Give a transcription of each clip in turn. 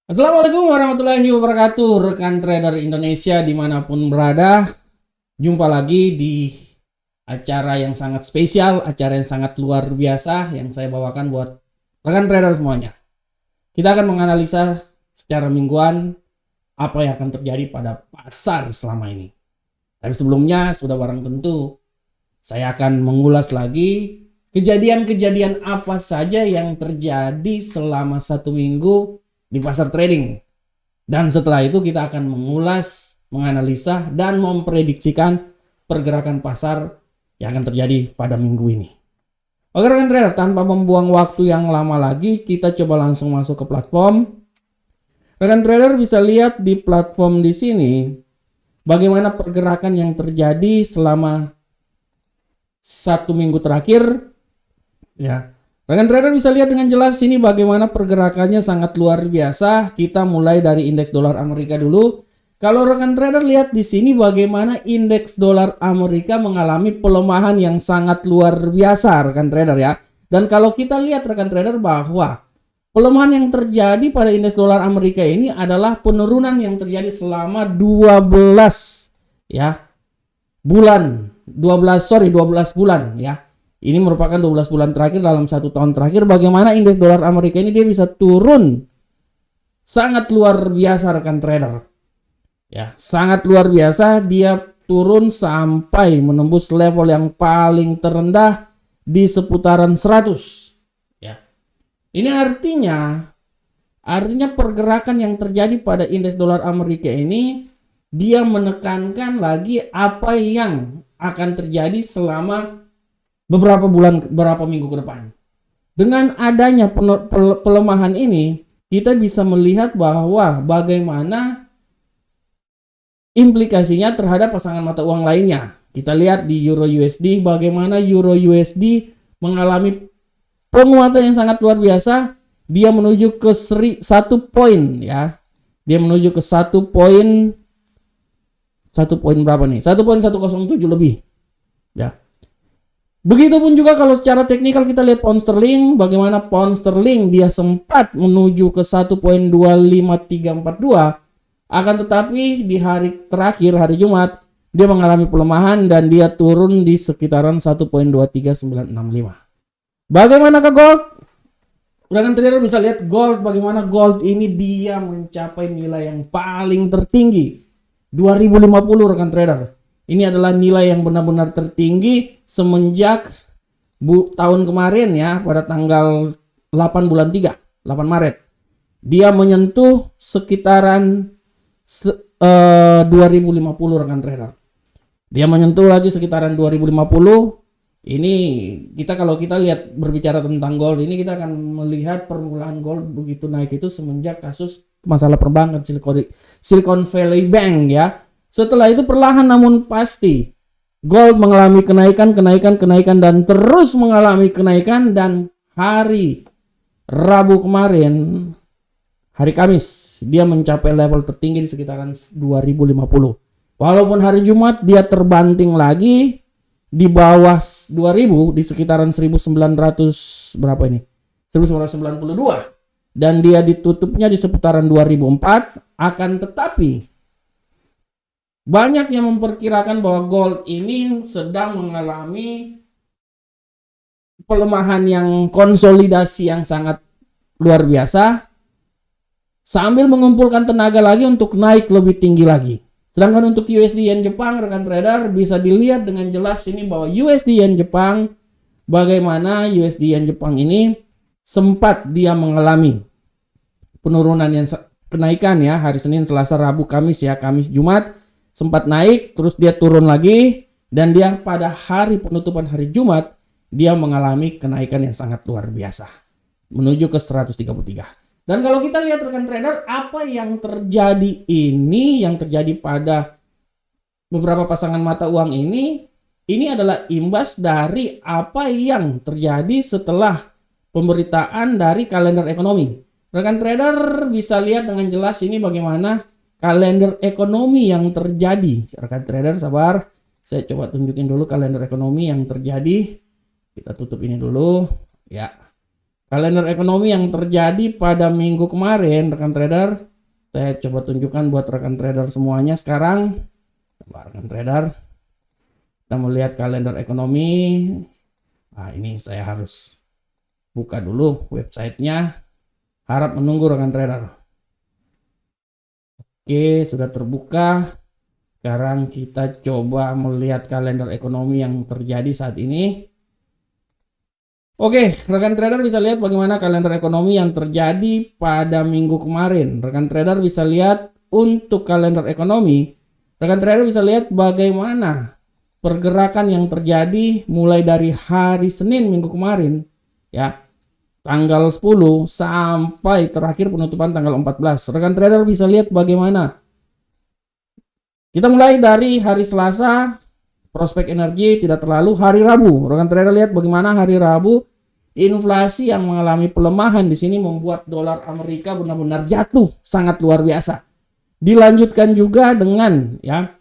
Assalamualaikum warahmatullahi wabarakatuh, rekan trader Indonesia dimanapun berada. Jumpa lagi di acara yang sangat spesial, acara yang sangat luar biasa yang saya bawakan buat rekan trader semuanya. Kita akan menganalisa secara mingguan apa yang akan terjadi pada pasar selama ini. Tapi sebelumnya sudah barang tentu saya akan mengulas lagi kejadian-kejadian apa saja yang terjadi selama satu minggu di pasar trading. Dan setelah itu kita akan mengulas, menganalisa, dan memprediksikan pergerakan pasar yang akan terjadi pada minggu ini. Oke rekan trader, tanpa membuang waktu yang lama lagi, kita coba langsung masuk ke platform. Rekan trader bisa lihat di platform di sini bagaimana pergerakan yang terjadi selama satu minggu terakhir. Ya, rekan trader bisa lihat dengan jelas sini bagaimana pergerakannya sangat luar biasa. Kita mulai dari indeks dolar Amerika dulu. Kalau rekan trader lihat di sini bagaimana indeks dolar Amerika mengalami pelemahan yang sangat luar biasa rekan trader ya. Dan kalau kita lihat rekan trader bahwa pelemahan yang terjadi pada indeks dolar Amerika ini adalah penurunan yang terjadi selama 12 bulan ya. Ini merupakan 12 bulan terakhir dalam satu tahun terakhir bagaimana indeks dolar Amerika ini dia bisa turun sangat luar biasa rekan trader. Ya, sangat luar biasa, dia turun sampai menembus level yang paling terendah di seputaran 100. Ya. Ini artinya pergerakan yang terjadi pada indeks dolar Amerika ini dia menekankan lagi apa yang akan terjadi selama beberapa minggu ke depan. Dengan adanya pelemahan ini, kita bisa melihat bahwa bagaimana implikasinya terhadap pasangan mata uang lainnya. Kita lihat di Euro USD bagaimana Euro USD mengalami penguatan yang sangat luar biasa. Dia menuju ke 1 poin ya. Dia menuju ke 1 poin berapa nih? 1.107 lebih. Ya. Begitupun juga kalau secara teknikal kita lihat pound sterling, bagaimana pound sterling dia sempat menuju ke 1.25342, akan tetapi di hari terakhir hari Jumat dia mengalami pelemahan dan dia turun di sekitaran 1.23965. Bagaimana ke gold? Rekan trader bisa lihat gold, bagaimana gold ini dia mencapai nilai yang paling tertinggi 2050 rekan trader. Ini adalah nilai yang benar-benar tertinggi semenjak tahun kemarin ya, pada tanggal 8 bulan 3, 8 Maret. Dia menyentuh sekitaran 2050 rekan trader. Dia menyentuh lagi sekitaran 2050. Ini kalau kita lihat berbicara tentang gold ini, kita akan melihat permulaan gold begitu naik itu semenjak kasus masalah perbankan Silicon Valley Bank ya. Setelah itu perlahan namun pasti gold mengalami kenaikan dan terus mengalami kenaikan, dan hari Rabu kemarin, hari Kamis, dia mencapai level tertinggi di sekitaran 2050. Walaupun hari Jumat dia terbanting lagi di bawah 2000 di sekitaran 1900 berapa ini? 1992, dan dia ditutupnya di seputaran 2004. Akan tetapi banyak yang memperkirakan bahwa gold ini sedang mengalami pelemahan yang konsolidasi yang sangat luar biasa sambil mengumpulkan tenaga lagi untuk naik lebih tinggi lagi. Sedangkan untuk USD Yen Jepang rekan trader bisa dilihat dengan jelas ini bahwa USD Yen Jepang, bagaimana USD Yen Jepang ini sempat dia mengalami penurunan yang kenaikan ya, hari Senin, Selasa, Rabu, Kamis ya, Kamis, Jumat sempat naik, terus dia turun lagi, dan dia pada hari penutupan hari Jumat dia mengalami kenaikan yang sangat luar biasa menuju ke 133. Dan kalau kita lihat rekan trader, apa yang terjadi ini, yang terjadi pada beberapa pasangan mata uang ini adalah imbas dari apa yang terjadi setelah pemberitaan dari kalender ekonomi. Rekan trader bisa lihat dengan jelas ini bagaimana kalender ekonomi yang terjadi. Rekan trader sabar, saya coba tunjukin dulu kalender ekonomi yang terjadi. Kita tutup ini dulu ya. kalender ekonomi yang terjadi pada minggu kemarin, rekan trader. Saya coba tunjukkan buat rekan trader semuanya sekarang. Rekan trader, kita melihat kalender ekonomi. Nah, ini saya harus buka dulu websitenya. Harap menunggu rekan trader. Oke, sudah terbuka. Sekarang kita coba melihat kalender ekonomi yang terjadi saat ini. Oke, rekan trader bisa lihat bagaimana kalender ekonomi yang terjadi pada minggu kemarin. Rekan trader bisa lihat untuk kalender ekonomi. Rekan trader bisa lihat bagaimana pergerakan yang terjadi mulai dari hari Senin minggu kemarin, ya, tanggal 10 sampai terakhir penutupan tanggal 14. Rekan trader bisa lihat bagaimana. Kita mulai dari hari Selasa, prospek energi tidak terlalu. Hari Rabu, rekan trader lihat bagaimana hari Rabu inflasi yang mengalami pelemahan di sini membuat dolar Amerika benar-benar jatuh sangat luar biasa. Dilanjutkan juga dengan, ya,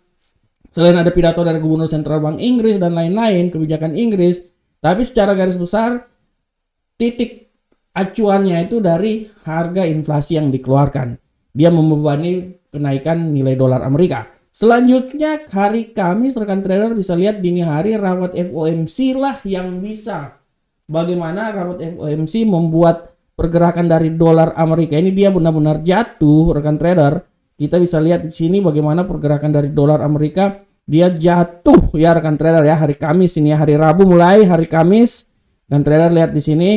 selain ada pidato dari Gubernur Sentral Bank Inggris dan lain-lain kebijakan Inggris, tapi secara garis besar titik acuannya itu dari harga inflasi yang dikeluarkan. Dia membebani kenaikan nilai dolar Amerika. Selanjutnya hari Kamis, rekan trader bisa lihat dini hari rapat FOMC lah yang bisa bagaimana rapat FOMC membuat pergerakan dari dolar Amerika ini dia benar-benar jatuh, rekan trader. Kita bisa lihat di sini bagaimana pergerakan dari dolar Amerika dia jatuh, ya rekan trader, ya, hari Kamis ini, ya, hari Rabu mulai hari Kamis. Dan trader lihat di sini.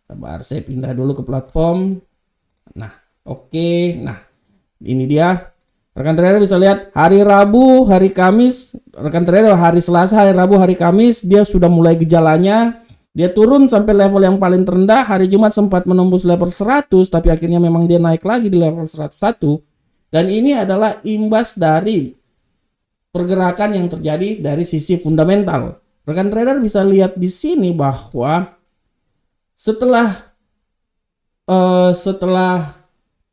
Sabar, saya pindah dulu ke platform. Nah, oke. Nah, ini dia. Rekan trader bisa lihat hari Rabu, hari Kamis, rekan trader hari Selasa, hari Rabu, hari Kamis dia sudah mulai gejalanya. Dia turun sampai level yang paling terendah. Hari Jumat sempat menembus level 100, tapi akhirnya memang dia naik lagi di level 101. Dan ini adalah imbas dari pergerakan yang terjadi dari sisi fundamental. Rekan trader bisa lihat di sini bahwa setelah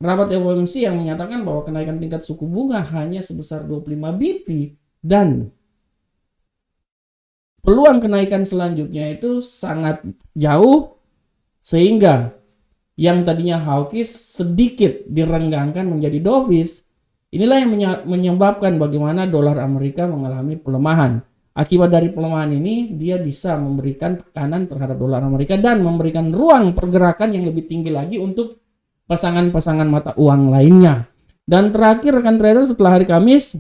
rapat FOMC yang menyatakan bahwa kenaikan tingkat suku bunga hanya sebesar 25 BP dan peluang kenaikan selanjutnya itu sangat jauh, sehingga yang tadinya hawkish sedikit direnggangkan menjadi dovish. Inilah yang menyebabkan bagaimana dolar Amerika mengalami pelemahan. Akibat dari pelemahan ini dia bisa memberikan tekanan terhadap dolar Amerika dan memberikan ruang pergerakan yang lebih tinggi lagi untuk pasangan-pasangan mata uang lainnya. Dan terakhir rekan trader, setelah hari Kamis,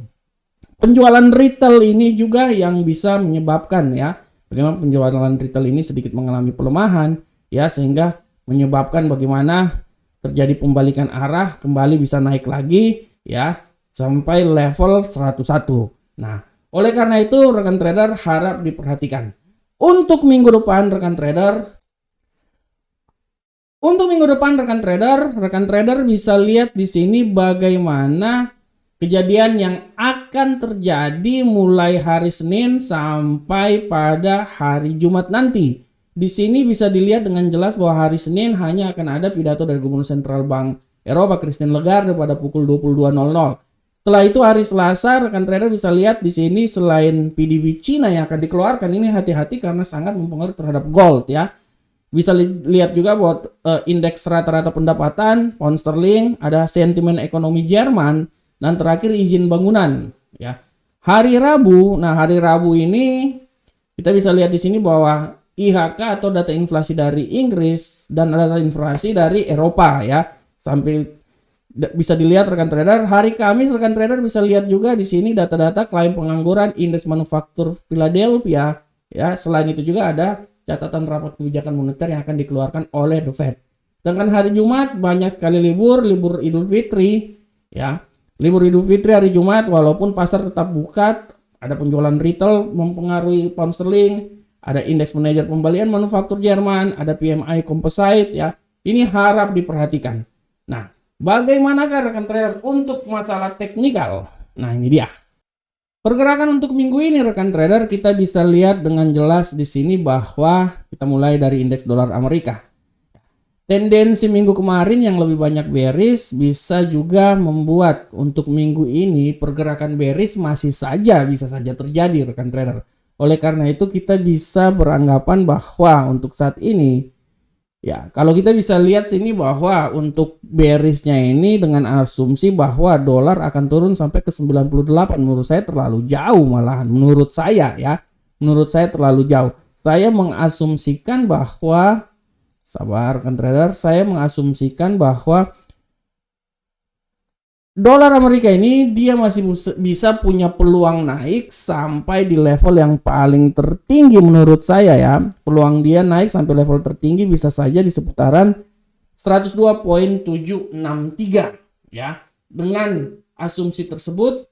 penjualan retail ini juga yang bisa menyebabkan, ya, bagaimana penjualan retail ini sedikit mengalami pelemahan, ya, sehingga menyebabkan bagaimana terjadi pembalikan arah, kembali bisa naik lagi, ya, sampai level 101. Nah, oleh karena itu rekan trader harap diperhatikan. Untuk minggu depan rekan trader rekan trader bisa lihat di sini bagaimana kejadian yang akan terjadi mulai hari Senin sampai pada hari Jumat nanti. Di sini bisa dilihat dengan jelas bahwa hari Senin hanya akan ada pidato dari Gubernur Sentral Bank Eropa Christine Lagarde pada pukul 22.00. Setelah itu hari Selasa rekan trader bisa lihat di sini selain PDB Cina yang akan dikeluarkan, ini hati-hati karena sangat mempengaruhi terhadap gold, ya. Bisa lihat juga bahwa indeks rata-rata pendapatan pound sterling, ada sentimen ekonomi Jerman, dan terakhir izin bangunan, ya. Hari Rabu ini kita bisa lihat di sini bahwa IHK atau data inflasi dari Inggris dan data inflasi dari Eropa, ya. Sampai bisa dilihat rekan trader hari Kamis, rekan trader bisa lihat juga di sini data-data klaim pengangguran, indeks manufaktur Philadelphia, ya. Selain itu juga ada catatan rapat kebijakan moneter yang akan dikeluarkan oleh The Fed. Sedangkan hari Jumat banyak sekali libur Idul Fitri, ya. Libur Idul Fitri hari Jumat, walaupun pasar tetap buka, ada penjualan retail mempengaruhi pound sterling, ada indeks manajer pembelian manufaktur Jerman, ada PMI composite, ya. Ini harap diperhatikan. Nah, bagaimanakah rekan trader untuk masalah teknikal? Nah, ini dia. Pergerakan untuk minggu ini rekan trader kita bisa lihat dengan jelas di sini bahwa kita mulai dari indeks dolar Amerika. Tendensi minggu kemarin yang lebih banyak bearish bisa juga membuat untuk minggu ini pergerakan bearish bisa saja terjadi rekan trader. Oleh karena itu kita bisa beranggapan bahwa untuk saat ini Ya, kalau kita bisa lihat sini bahwa untuk bearishnya ini dengan asumsi bahwa dolar akan turun sampai ke 98, menurut saya terlalu jauh malahan, menurut saya ya. Menurut saya terlalu jauh. Saya mengasumsikan bahwa, sabar kan trader, saya mengasumsikan bahwa dolar Amerika ini dia masih bisa punya peluang naik sampai di level yang paling tertinggi menurut saya ya. Peluang dia naik sampai level tertinggi bisa saja di seputaran 102.763 ya. Dengan asumsi tersebut,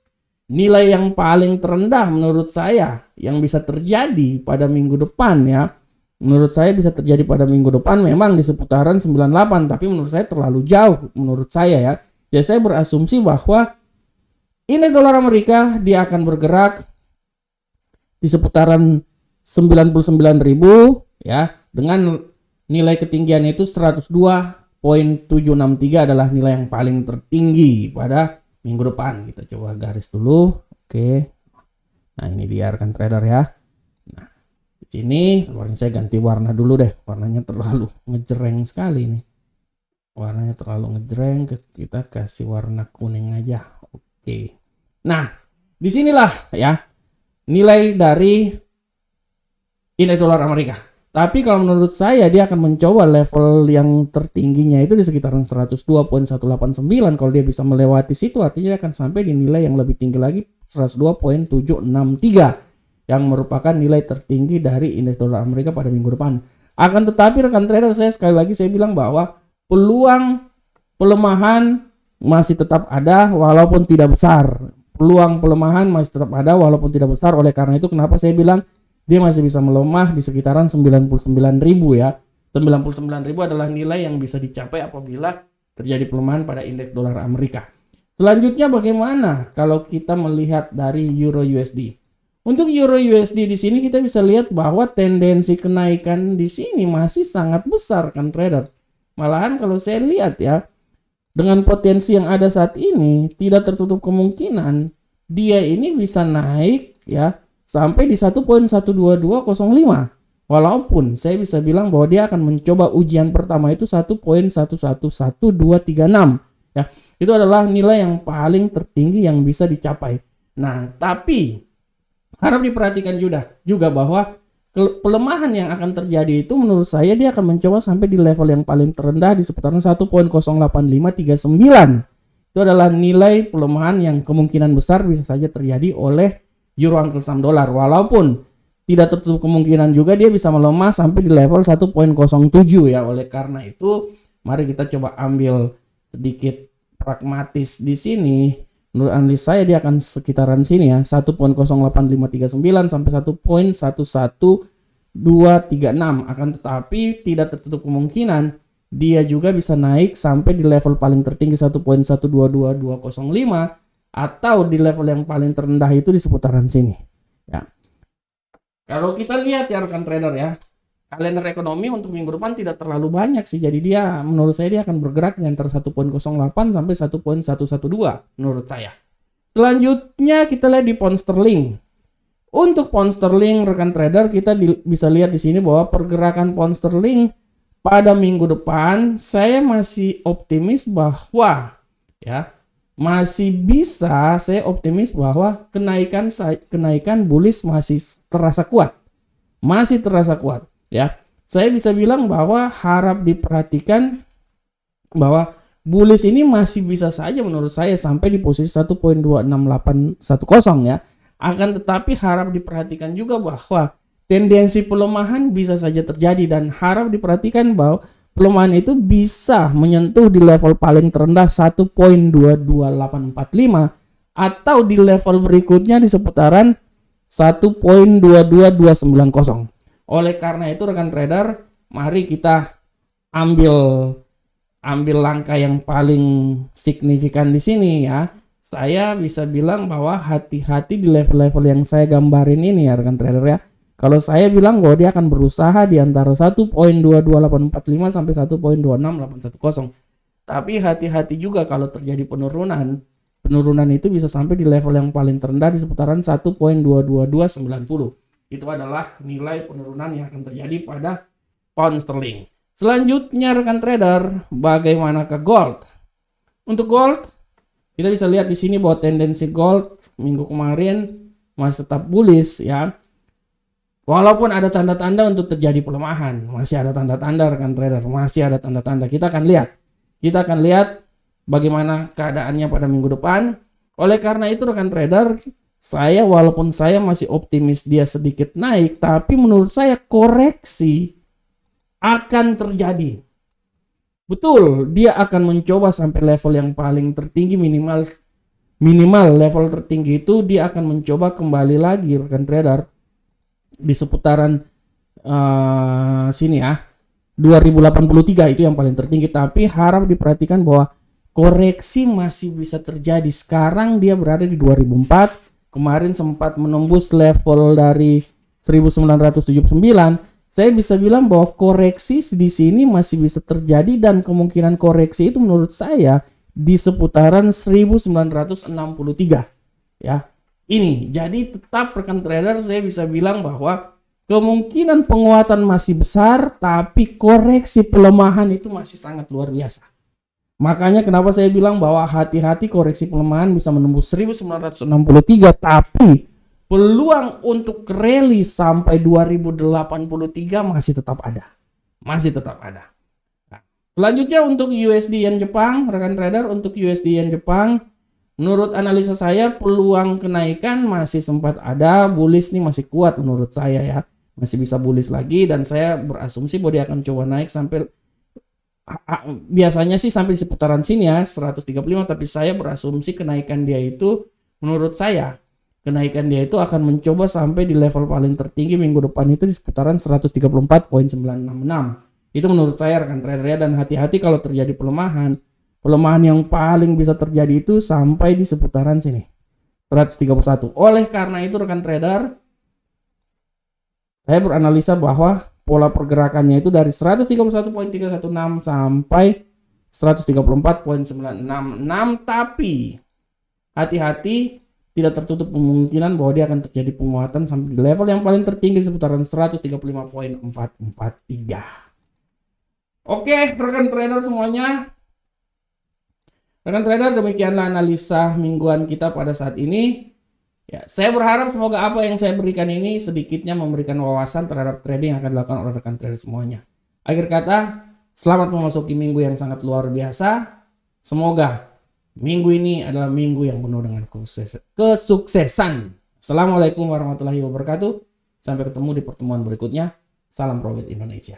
nilai yang paling terendah menurut saya yang bisa terjadi pada minggu depan ya. Menurut saya bisa terjadi pada minggu depan memang di seputaran 98, tapi menurut saya terlalu jauh menurut saya ya. Ya, saya berasumsi bahwa indeks dolar Amerika dia akan bergerak di seputaran 99.000 ya, dengan nilai ketinggian itu 102.763 adalah nilai yang paling tertinggi pada minggu depan. Kita coba garis dulu. Oke. Nah, ini dia rekan trader ya. Nah, di sini saya ganti warna dulu deh. Warnanya terlalu ngejreng sekali nih. Warnanya terlalu ngejreng, kita kasih warna kuning aja. Oke. Nah, disinilah ya nilai dari indeks dolar Amerika. Tapi kalau menurut saya dia akan mencoba level yang tertingginya itu di sekitaran 102.189. Kalau dia bisa melewati situ, artinya dia akan sampai di nilai yang lebih tinggi lagi, 102.763, yang merupakan nilai tertinggi dari indeks dolar Amerika pada minggu depan. Akan tetapi rekan trader, saya sekali lagi saya bilang bahwa peluang pelemahan masih tetap ada walaupun tidak besar. Peluang pelemahan masih tetap ada walaupun tidak besar. Oleh karena itu kenapa saya bilang dia masih bisa melemah di sekitaran 99.000 ya. 99.000 adalah nilai yang bisa dicapai apabila terjadi pelemahan pada indeks dolar Amerika. Selanjutnya bagaimana kalau kita melihat dari Euro USD? Untuk Euro USD di sini kita bisa lihat bahwa tendensi kenaikan di sini masih sangat besar kan trader. Malahan kalau saya lihat ya, dengan potensi yang ada saat ini, tidak tertutup kemungkinan dia ini bisa naik ya sampai di 1.12205. Walaupun saya bisa bilang bahwa dia akan mencoba ujian pertama itu 1.111236 ya. Itu adalah nilai yang paling tertinggi yang bisa dicapai. Nah, tapi harap diperhatikan juga bahwa pelemahan yang akan terjadi itu menurut saya dia akan mencoba sampai di level yang paling terendah di seputaran 1.08539. Itu adalah nilai pelemahan yang kemungkinan besar bisa saja terjadi oleh euro angkel saham dolar. Walaupun tidak tertutup kemungkinan juga dia bisa melemah sampai di level 1.07 ya. Oleh karena itu, mari kita coba ambil sedikit pragmatis di sini. Menurut analis saya dia akan sekitaran sini ya, 1.08539 sampai 1.11236. Akan tetapi tidak tertutup kemungkinan dia juga bisa naik sampai di level paling tertinggi 1.122205 atau di level yang paling terendah itu di seputaran sini ya. Kalau kita lihat ya rekan trader ya, kalender ekonomi untuk minggu depan tidak terlalu banyak sih. Jadi dia menurut saya dia akan bergerak di antara 1.08 sampai 1.112 menurut saya. Selanjutnya kita lihat di pound sterling. Untuk pound sterling rekan trader kita bisa lihat di sini bahwa pergerakan pound sterling pada minggu depan saya masih optimis bahwa ya saya optimis bahwa kenaikan bullish masih terasa kuat. Masih terasa kuat. Ya, saya bisa bilang bahwa harap diperhatikan bahwa bullish ini masih bisa saja menurut saya sampai di posisi 1.26810 ya. Akan tetapi harap diperhatikan juga bahwa tendensi pelemahan bisa saja terjadi dan harap diperhatikan bahwa pelemahan itu bisa menyentuh di level paling terendah 1.22845 atau di level berikutnya di seputaran 1.22290. Oleh karena itu rekan trader, mari kita ambil langkah yang paling signifikan di sini ya. Saya bisa bilang bahwa hati-hati di level-level yang saya gambarin ini ya rekan trader ya. Kalau saya bilang bahwa dia akan berusaha di antara 1.22845 sampai 1.26810. Tapi hati-hati juga kalau terjadi penurunan. Penurunan itu bisa sampai di level yang paling terendah di seputaran 1.22290. Itu adalah nilai penurunan yang akan terjadi pada pound sterling. Selanjutnya rekan trader, bagaimana ke gold? Untuk gold, kita bisa lihat di sini bahwa tendensi gold minggu kemarin masih tetap bullish ya. Walaupun ada tanda-tanda untuk terjadi pelemahan, masih ada tanda-tanda rekan trader, masih ada tanda-tanda. Kita akan lihat bagaimana keadaannya pada minggu depan. Oleh karena itu rekan trader, walaupun saya masih optimis dia sedikit naik, tapi menurut saya koreksi akan terjadi. Betul, dia akan mencoba sampai level yang paling tertinggi, minimal level tertinggi itu dia akan mencoba kembali lagi rekan trader di seputaran sini ya, 2083 itu yang paling tertinggi. Tapi harap diperhatikan bahwa koreksi masih bisa terjadi. Sekarang dia berada di 2004, kemarin sempat menembus level dari 1979. Saya bisa bilang bahwa koreksi di sini masih bisa terjadi, dan kemungkinan koreksi itu menurut saya di seputaran 1963 ya. Ini jadi tetap rekan trader, saya bisa bilang bahwa kemungkinan penguatan masih besar, tapi koreksi pelemahan itu masih sangat luar biasa. Makanya kenapa saya bilang bahwa hati-hati, koreksi pelemahan bisa menembus 1963, tapi peluang untuk rally sampai 2083 masih tetap ada. Nah, selanjutnya untuk USD Yen Jepang, rekan trader, untuk USD Yen Jepang, menurut analisa saya peluang kenaikan masih sempat ada, bullish nih masih kuat menurut saya ya. Masih bisa bullish lagi, dan saya berasumsi bahwa dia akan coba naik sampai biasanya sih sampai di seputaran sini ya 135, tapi saya berasumsi kenaikan dia itu akan mencoba sampai di level paling tertinggi minggu depan itu di seputaran 134.966. Itu menurut saya rekan trader ya, dan hati-hati kalau terjadi pelemahan yang paling bisa terjadi itu sampai di seputaran sini 131. Oleh karena itu rekan trader, saya beranalisa bahwa pola pergerakannya itu dari 131.316 sampai 134.966, tapi hati-hati, tidak tertutup kemungkinan bahwa dia akan terjadi penguatan sampai di level yang paling tertinggi seputaran 135.443. Oke rekan trader semuanya, rekan trader, demikianlah analisa mingguan kita pada saat ini. Ya, saya berharap semoga apa yang saya berikan ini sedikitnya memberikan wawasan terhadap trading yang akan dilakukan oleh rekan trader semuanya. Akhir kata, selamat memasuki minggu yang sangat luar biasa. Semoga minggu ini adalah minggu yang penuh dengan kesuksesan. Assalamualaikum warahmatullahi wabarakatuh. Sampai ketemu di pertemuan berikutnya. Salam Profit Indonesia.